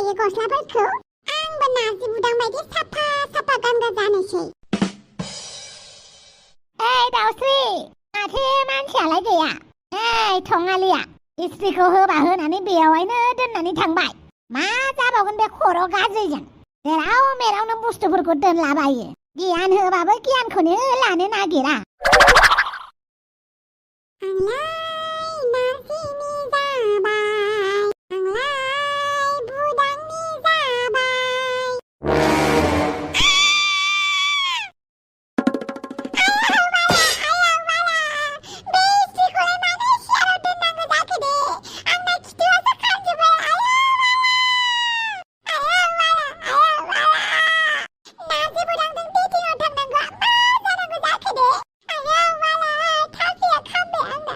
हायो गस्लाफोरखौ आंबो नार्जि बुदां बायदि साफा साफा गानग्रा जानोसै। ओइ दाउस्रि, माथो मानसियालाय गैया? ओइ थंआलिया, इस्त्रिखौ होबा होनानै बेयावहायनो दोननानै थांबाय। मा जाबावगोन बे खर' गाज्रिजों? जेराव मेरावनो बुस्थुफोरखौ दोनलाबायो। गियान होबाबो गियानखौनो लानो नागिरा। आंलाय नार्जिनि जाबाय, आंलाय बुदांनि जाबाय। बे इस्त्रिखौलाय मानो सियाराव दोननांगौ जाखो दे? आंना खिथुआसो खारजोबो। नार्जि बुदांजों डेटिंआव थांनांगौआ मा जानांगौ जाखो दे? थाफिया खामबाय आंना।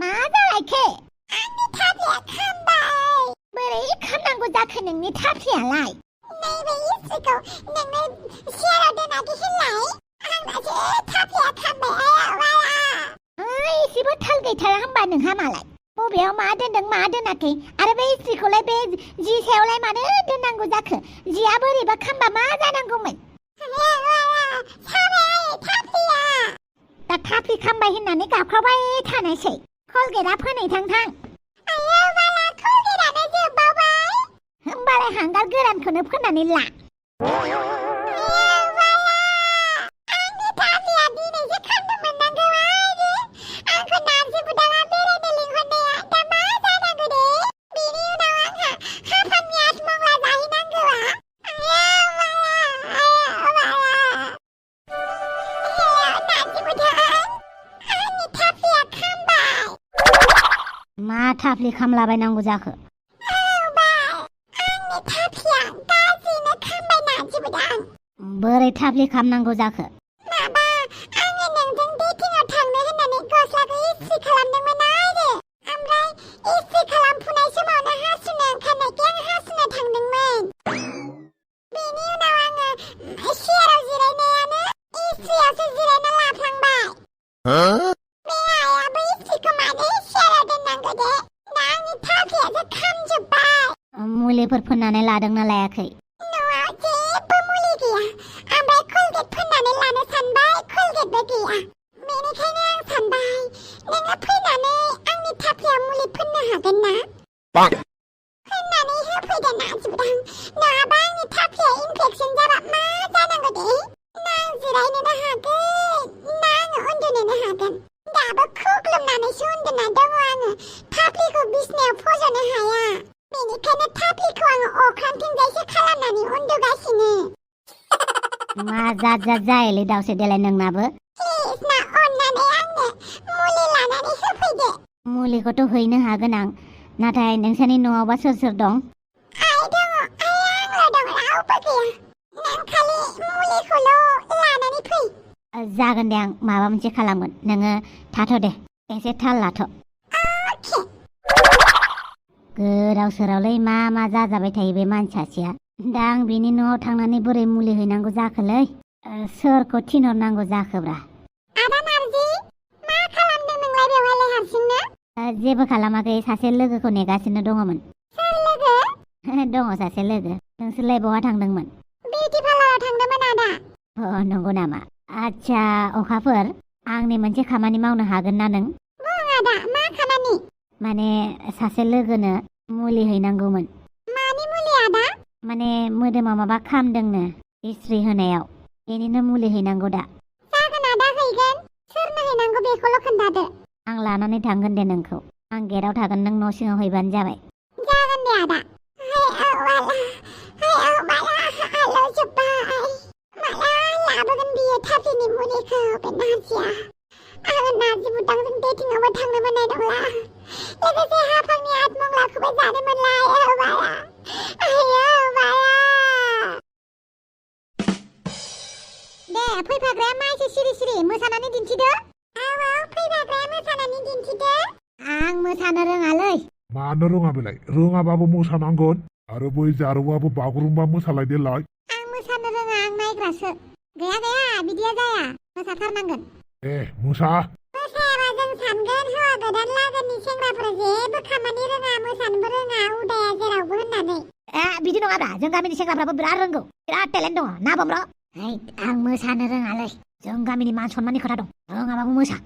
मा जालायखो? आंनि थाफिया खामबाय। बोरै खामनांगौ जाखो नोंनि थाफ्लियालाय? नैबे इस्त्रिखौ नोंनो सियाराव दोनाखै होनलाय? आंनासो थाफिया खामबाय। एसेबो थाल गैथारा होमबा नोंहा मालाय? बबेयाव मा दोनदों मा दोनाखै? आरो बे इस्त्रिखौलाय बे जि सायावलाय मानो दोननांगौ जाखो? जिया बोरैबा खामबा मा जानांगौमोन? दा थाफ्लि खामबाय होननानै गाबख्रावबाय थानायसै। कलगेटआ फोनै थां। कलगेटआनो जोबबावबाय। होमबालाय हांगार गोरानखौनो फोननानै ला। आंनि थाफिया दिनैसो खामनो मोननांगौ आरो आंखौ नार्जि बुदाङा बेरायनो लिंहरनाया दा मा जानांगौ दे? बिनि उनाव आंहा हाफानि आठमंग्ला जाहैनांगौआ। नार्जि बुदां, आंनि थाफिया खामबाय। मा थाफ्लि खामलाबायनांगौ जाखो? आंनि थाफिया गाज्रिनो खामबाय नार्जि बुदां। बोरै थाफ्लि खामनांगौ जाखो? माबा आङो नोंजों डेटिंआव थांनो होननानै गस्लाखौ इस्त्रि खालामदोंमोन आरो ओमफ्राय इस्त्रि खालामफुनाय समावनो हासुनो ओंखारनायखाय आं हासुनो थांदोंमोन। बेनि उनाव आङो सियाराव जिरायनायानो इस्त्रियावसो जिरायना लाफ्लांबाय। बे आइयाबो इस्त्रिखौ मानो सियाराव दोननांगौ दे? दा आंनि थाफियासो खामजोब्बाय। मुलिफोर फोननानै लादोंना लायाखै? न'आव जेबो मुलि गैया। ओमफ्राय कलगेट फोननानै लानो सानबाय, कलगेटबो गैया। बेनिखायनो आं सानबाय नोङो फैनानै आंनि थाफियाव मुलि फोननो हागोन ना? फोननानै होफैदो नार्जि बुदां, नङाबा आंनि थाफिया इनफेकसन जाबा मा जानांगौ दे? ना आं जिरायनोनो हागोन, ना आङो उन्दुनोनो हागोन? दाबो खुग्लुबनानैसो उन्दुना दङ आङो। थाफ्लिखौ बिसनायाव फज'नो हाया। बेनिखायनो थाफ्लिखौ आङो अख्रांथिंजायसो खालामनानै उन्दुगासिनो। मा जात जायोलै दाउसे देलाय नोंनाबो? प्लिज ना अननानै आंनो मुलि लानानै होफैदो। मुलिखौथ' हैनो हागोन आं, नाथाय नोंसोरनि न'आवबा सोर दं? आइ दङ, आंल' दं, रावबो गैया। नों खालि मुलिखौल' लानानै फै। जागोन दे, आं माबा मोनसे खालामगोन। नोङो थाथ' दे, एसे थाल लाथ'। अके। गोदाव सोरावलै मा जाजाबाय थायो बे मानसियासेया। दा आं बिनि न'आव थांनानै बोरै मुलि हैनांगौ जाखोलै? सोरखौ थिनहरनांगौ जाखोब्रा? आदा नार्जि, मा खालामदों नोंलाय बेवहायलाय हारसिंनो? जेबो खालामाखै, सासे लोगोखौ नेगासिनो दङमोन। सोर लोगो? दङ सासे लोगो। नोंसोरलाय बहा थांदोंमोन? बिउटि पार्लाराव थांदोंमोन आदा। नंगौ नामा? आच्छा, अखाफोर, आंनि मोनसे खामानि मावनो हागोन ना नों? बुं आदा, मा खामानि? माने सासे लोगोनो मुलि हैनांगौमोन। मानि मुलि आदा? माने मोदोमाव माबा खामदोंनो इस्त्रि होनायाव, बेनिनो मुलि हैनांगौ दा। जागोन आदा, हैगोन। सोरनो हैनांगौ बेखौल' खोन्थादो। आं लानानै थांगोन दे नोंखौ। आं गेटआव थागोन, नों न' सिङाव हैबानो जाबाय। जागोन दे आदा। आल' जोब्बाय। माला लाबोगोन बियो थाफ्लिनि मुलिखौ, बे नार्जिया? आङो नार्जि बुदांजों डेटिंआवबो थांनो मोननाय नंला। लोगोसे हाफांनि आठमंग्लाखौबो जानो मोनला। दे फैफाग्राया मा एसे सिरि सिरि मोसानानै दिन्थिदो। फैफाग्राया मोसानानै दिन्थिदो। आं मोसानो रोङालै। मानो रोङा बेलाय? रोङाबाबो मोसानांगोन। आरो बै जारौआबो बागुरुम्बा मोसालायदेलाय। आं मोसानो रोङा, आं नायग्रासो। गैया बिदिया जाया, मोसाथारनांगोन। मोसा। मोसायाबा जों सानगोन हौवा गोदान लागोनि सेंग्राफोरा जेबो खामानि रोङा मोसानोबो रोङा उदाया जेरावबो होननानै बिदि नङाब्रा जों गामिनि सेंग्राफ्राबो बिराद रोंगौ बिराद टेलेन्ट दङ ना बम्र आं मोसानो रोङालै जों गामिनि मान सनमाननि खोथा दं रोङाबाबो मोसा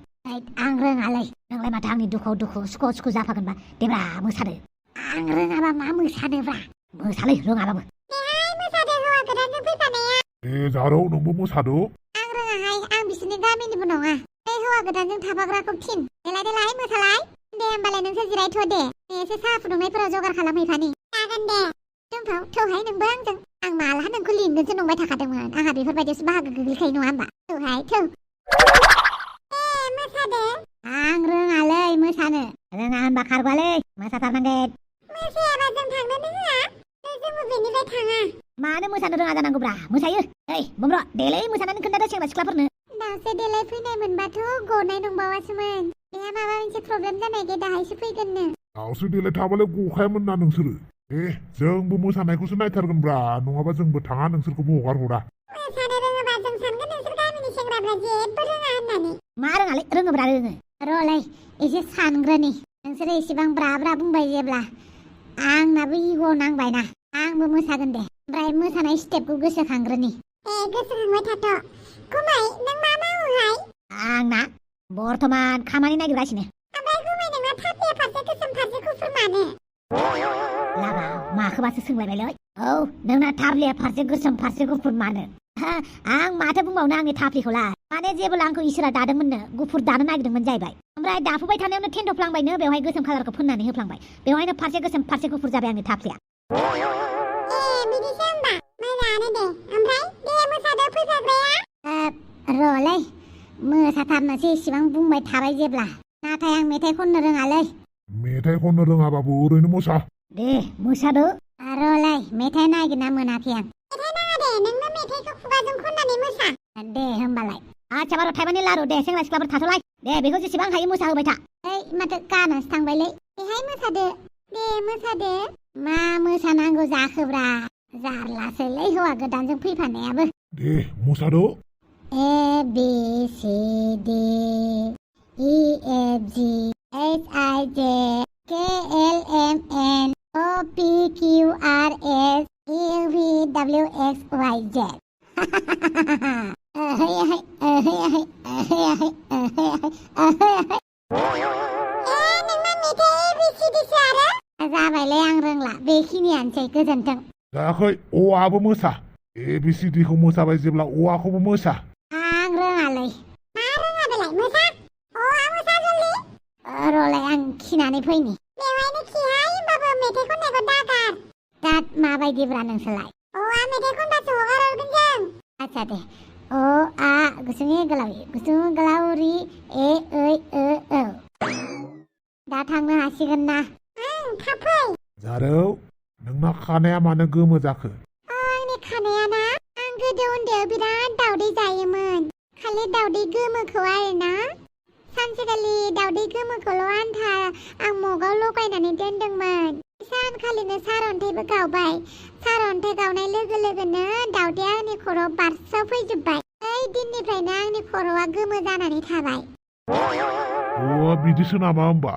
आं रोङालै नोंलाय माथो आंनि दुखुआव दुखु सुखुआव सुखु जाफागोनबा देब्रा मोसादो आं रोङाबा मा मोसानोब्रा मोसालै रोङाबाबो देहाय मोसादो हौवा गोदानजों फैफानाया जारौ नोंबो मोसादो आं रोङाहाय आं बिसोरनि गामिनिबो नङा बे हौवा गोदानजों थाफाग्राखौ थिन देलाय मोसालाय दे होमबालाय नोंसोर जिरायथ' दे एसे साहा फुदुंनायफोराव जगार खालामहैफानि जागोन दे जोंफाव थौहाय नोंबो आंजों आं मालाहा नोंखौ लिंगोनसो नंबाय थाखादोंमोन आंहा बेफोरबायदियावसो बाहागो गोग्लैखायो नङा होमबा थौहाय थौ मोसादो आं रोङालै मोसानो रोङा होनबा खारबालै मोसाथारनांगोन मोसायाबा जों थांनोनो होआ जोंबो बेनिफ्राय थाङा मानो मोसानो रोङा जानांगौब्रा मोसायो बम्र देलै मोसानानै खोन्थादो सेंग्रा सिख्लाफोरनो दासो देलाय फैनाय मोनबाथ' गनाय नंबावासोमोन बेहा माबा मोनसे प्रब्लेम जानायखाय दाहायसो फैगोननो दावसो देलाय थाबालाय गखायामोन ना नोंसोरो जोंबो मोसानायखौसो नायथारगोनब्रा नङाबा जोंबो थाङा नोंसोरखौबो हगार हरा मोसानो रोङोबा जों सानगोन नोंसोर गामिनि सेंग्राफ्रा जेबो रोङा होननानै मा रोङालै रोङोब्रा रोङो र'लै एसे सानग्रोनि नोंसोरो एसेबां ब्रा ब्रा बुंबाय जेब्ला आंनाबो इग' नांबायना आंबो मोसागोन दे ओमफ्राय मोसानाय स्टेपखौ गोसोखांग्रोनि गोसोखांबाय थाथ' गुमै नों मा मावोहाय आंना बर्थमान खामानि नागिरगासिनो ओमफ्राय गुमै नोंना थाफ्लिया फारसे गोसोम फारसे गुफुर मानो लाबाव माखौबासो सोंलायबायलै नोंना थाफ्लिया फारसे गोसोम फारसे गुफुर मानो आं माथो बुंबावनो आंनि थाफ्लिखौलाय माने जेब्ला आंखौ इसोरा दादोंमोननो गुफुर दानो नागिरदोंमोन जाहैबाय ओमफ्राय दाफुबाय थानायावनो थेन्थफ्लांबायनो बेवहाय गोसोम कालारखौ फोननानै होफ्लांबाय बेवहायनो फारसे गोसोम फारसे गुफुर जाबाय आंनि थाफ्लिया बिदिसो होमबा मोजाङानो दे ओमफ्राय दे मोसादो फैफाग्राया र'लै मोसाथारनोसै इसेबां बुंबाय थाबाय जेब्ला नाथाय आं मेथाइ खननो रोङालै मेथाइ खननो रोङाबाबो ओरैनो मोसा दे मोसादो र'लै मेथाइ नागिरना मोनाखै आं मेथाइ नाङा दे नोंनो मेथाइखौ खुगाजों खननानै मोसा दे होमबालाय आच्छा बार' थाइबानि लारु दे सेंग्रा सिख्लाफोर थाथ'लाय दे बेखौ जेसेबां हायो मोसाहोबाय था माथो गानासो थांबायलै बेहाय मोसादो दे मोसादो मा मोसानांगौ जाखोब्रा जारलासोलै हौवा गोदानजों फैफानायाबो दे मोसादो ABCD EFG HIJ KLMN OPQRS UVWXYZ जाबायलै आं रोंला बेखिनियानोसै गोजोन्थों जायाखै अआबो मोसा ABCD खौ मोसाबाय जेब्ला अआखौबो मोसा आं रोङालै मा रोङा बेलाय मोसा अआ मोसा जल्दि र'लाय आं खिनानै फैनि बेवहायनो खिहाय होमबाबो मेथाइ खननायखौ दागार दाद माबायदिब्रा नोंसोरलाय अआ मेथाइ खनबासो हगार हरगोन जों आच्छा दे अ आ गुसुं गोलावरि ए ओइ ओ औ दा थांनो हासिगोन ना थाब फै जारौ नोंना खानाया मानो गोमो जाखो आंनि खानाया ना आं गोदो उन्दैयाव बिराद दावदै जायोमोन खालि दावदै गोमोखौ आरोना सानसेखालि दावदै गोमोखौल' आन्था आं मगाव लगायनानै दोनदोंमोन सानखालिनो सारअन्थाइबो गावबाय सारअन्थाइ गावनाय लोगो लोगोनो दावदैया आंनि खर'आव बारस्राव फैजोब्बाय ओइ दिननिफ्रायनो आंनि खर'आ गोमो जानानै थाबाय बिदिसो नामा होमबा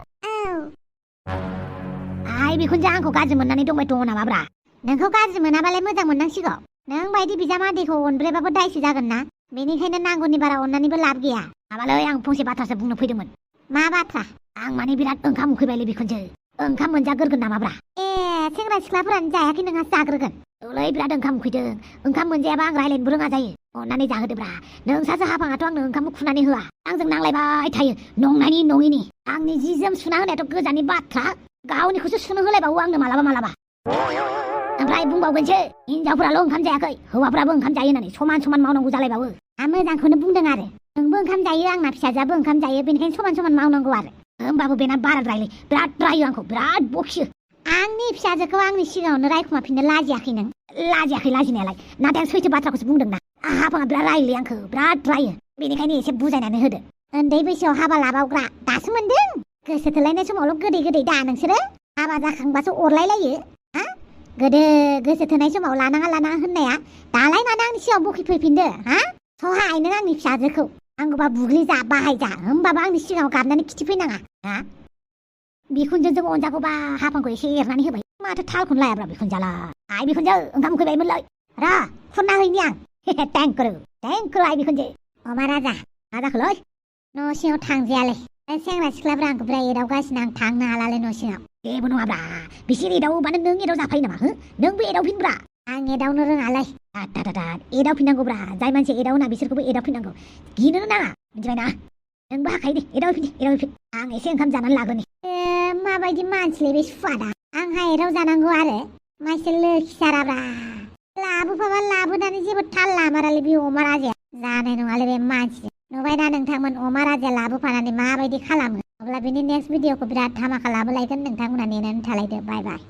बिखुनजो आंखौ गाज्रि मोननानै दंबाय दङ नामाब्रा नोंखौ गाज्रि मोनाबालाय मोजां मोननांसिगौ नों बायदि बिजामादैखौ अनब्रेबाबो दायसो जागोन ना बेनिखायनो नांगौनि बारा अननानैबो लाब गैया माबालै आं फंसे बाथ्रासो बुंनो फैदोंमोन मा बाथ्रा आं माने बिराद ओंखाम उखैबायलै बिखुनजो ओंखाम मोनजाग्रोगोन नामाब्रा सेंग्रा सिख्लाफोरानो जायाखै नोंहा जाग्रोगोन औलै बिराद ओंखाम उखैदों ओंखाम मोनजायाबा आं रायलायनोबो रोङा जायो अननानै जाहोदोब्रा नोंसासो हाफाङाथ' आंनो ओंखामखौ खुनानै होआ आंजों नांलायबाय थायो नंनायनि नङिनि आंनि जि जोम सुना होनायाथ' गोजाननि बाथ्रा गावनिखौसो सुनो होलायबावो आंनो मालाबा ओमफ्राय बुंबावगोनसो हिनजावफोराल' ओंखाम जायाखै हौवाफ्राबो ओंखाम जायो होननानै समान समान मावनांगौ जालायबावो आं मोजांखौनो बुंदों आरो नोंबो ओंखाम जायो आंना फिसाजोआबो ओंखाम जायो बेनिखायनो समान समान मावनांगौ आरो होमबाबो बेना बाराद्रायलै बिराद रायो आंखौ बिराद बखियो आंनि फिसाजोखौ आंनि सिगाङावनो रायखुमाफिननो लाजियाखै नों लाजियाखै लाजिनायालाय नाथाय आं सैथो बाथ्राखौसो बुंदोंना हाफाङा बिराद रायोलै आंखौ बिराद रायो बेनिखायनो एसे बुजायनानै होदो उन्दै बैसोआव हाबा लाबावग्रा दासो मोनदों गोसो थोलायनाय समावल' गोदै गोदै दा नोंसोरो हाबा जाखांबासो अरलायलायो गोदो गोसो थोनाय समाव लानाङा होननाया दालाय मानो आंनि सिगाङाव बखिफैफिनदो सहाय नों आंनि फिसाजोखौ आंखौबा बुग्लिजा बाहायजा होमबाबो आंनि सिगाङाव गाबनानै खिथिफैनाङा हा बिखुनजोजों अनजाखौबा हाफांखौ एसे एरनानै होबाय माथो थालखौनो लायाब्रा बिखुनजालाय आइ बिखुनजो ओंखाम उखैबायमोनलै र खुरना हैनि आं थेंक्रु आइ बिखुनजो अमा राजा मा जाखोलै न' सिङाव थांजायालै सेंग्रा सिख्लाफ्रा आंखौ बिराद एदावगासिनो आं थांनो हालालै न' सिङाव जेबो नङाब्रा बिसोर एदावोबानो नों एदाव जाफायो नामा हो नोंबो एदावफिनब्रा आं एदावनो रोङालै एदावफिननांगौब्रा जाय मानसि एदावना बिसोरखौबो एदावफिननांगौ गिनो नाङा मिथिबायना नोंबो हाखायो दे एदावफिन आं एसे ओंखाम जानानै लागोनि माबायदि मानसिलै बे सुवादा आंहा एदाव जानांगौ आरो मानसि लोखिसाराब्रा लाबोफाबा लाबोनानै जेबो थाल लामारालै बे अमा राजाया जानाय नङालै बे मानसि नुबायना नोंथांमोन अमा राजाया लाबोफानानै माबायदि खालामो अब्ला बेनि नेक्स्ट भिडिअखौ बिराद धामाका लाबोलायगोन नोंथांमोना नेनानै थालायदो बाय बाय